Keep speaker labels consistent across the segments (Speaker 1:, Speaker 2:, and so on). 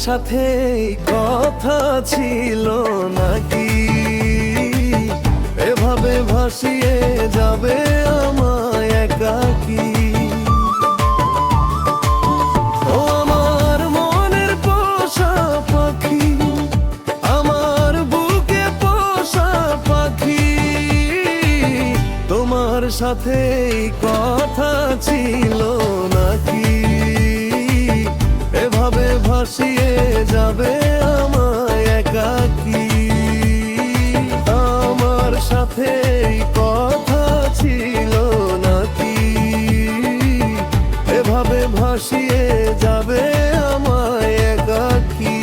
Speaker 1: সাথে কথা ছিল নাকি এভাবে ভাসিয়ে যাবে আমায় একাকী? ও আমার মনের পোষা পাখি, আমার বুকে পোষা পাখি, তোমার সাথে কথা ছিল নাকি এভাবে ভাসিয়ে যাবে আমায় একাকী? আমার সাথে কথা ছিল নাকি এভাবে ভাসিয়ে যাবে আমায় একাকী?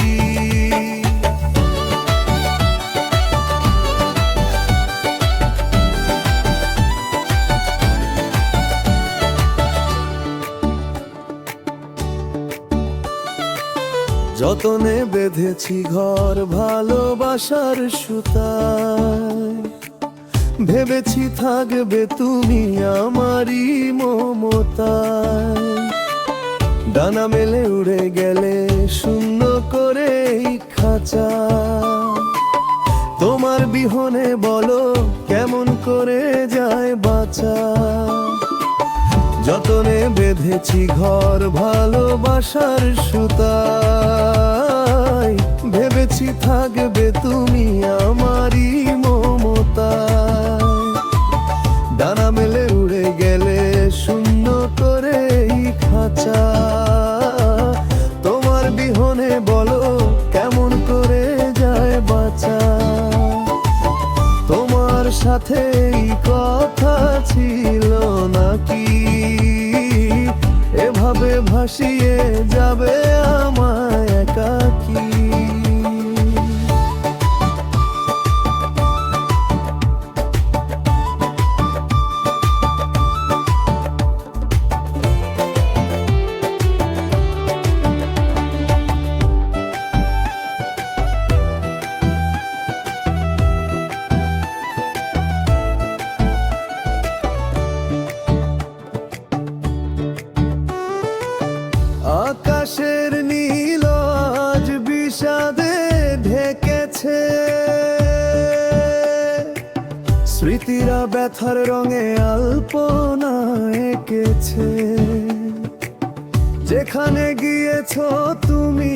Speaker 1: যতনে বেঁধেছি ঘর ভালোবাসার সুতায়, ভেবেছি থাকবে তুমি আমারই মমতায়। ডানা মেলে উড়ে গেলে শূন্য করে এই খাঁচা, তোমার বিহনে বলো কেমন করে যায় বাঁচা? যতনে বেঁধেছি ঘর ভালোবাসার সুতায়, ভেবেছি থাকবে তুমি আমারই মমতায়। ডানা মেলে উড়ে গেলে শূন্য করে এই খাঁচা, তোমার বিহনে বলো কেমন করে যায় বাঁচা? তোমার সাথে কথা ছিল নাকি এভাবে ভাসিয়ে যাবে আমায় একাকী? আকাশের নীল আজ বিষাদে ঢেকেছে, স্মৃতিরা ব্যথার রঙে আলপনা এঁকেছে। যেখানে গিয়েছ তুমি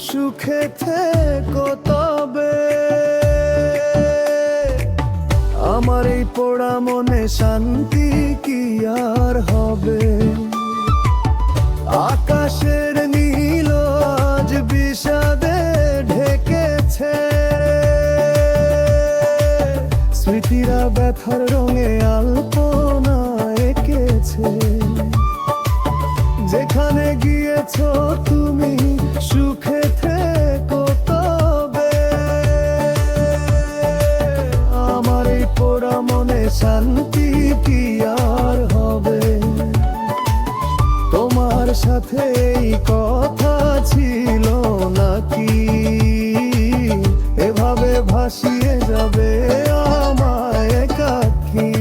Speaker 1: সুখে থেকো তবে, আমার এই পোড়া মনে শান্তি কি আর হবে? আকাশের নীল আজ বিষাদে ঢেকেছে, স্মৃতিরা ব্যথার রঙে আলপনা এঁকেছে। যেখানে গিয়েছ তুমি সুখে থেকো তবে, আমার এই পোড়া মনে শান্তি কি আর হবে? তোমার সাথে কথা ছিল নাকি এভাবে ভাসিয়ে যাবে আমায় একাকী?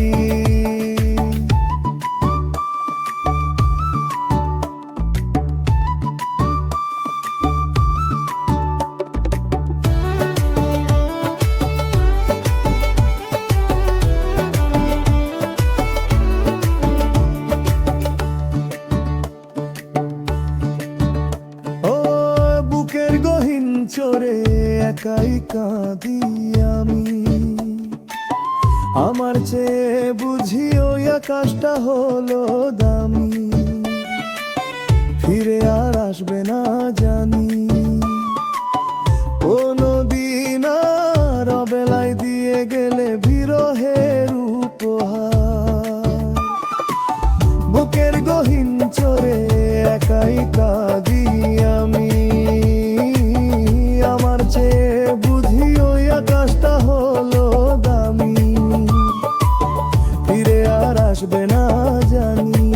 Speaker 1: চোরে একাই কাঁদি আমি, আমার চেয়ে বুঝি ওই আকাশটা হলো দামি। ফিরে আর আসবে না জানি, কোনদিন আর অবেলায় দিয়ে গেলে বিরহের উপহার। বুকের গহীন চোরে একাই কাঁদি আমি, আমার চেয়ে বুঝি ওই আকাশটা হলো দামি। ফিরে আর আসবে না জানি,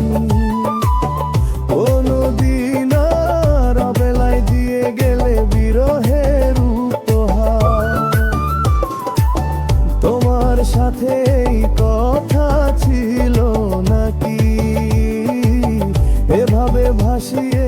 Speaker 1: কোনদিন আর অবেলায় দিয়ে গেলে বিরহের উপহার। তোমার সাথে কথা ছিল নাকি এভাবে ভাসিয়ে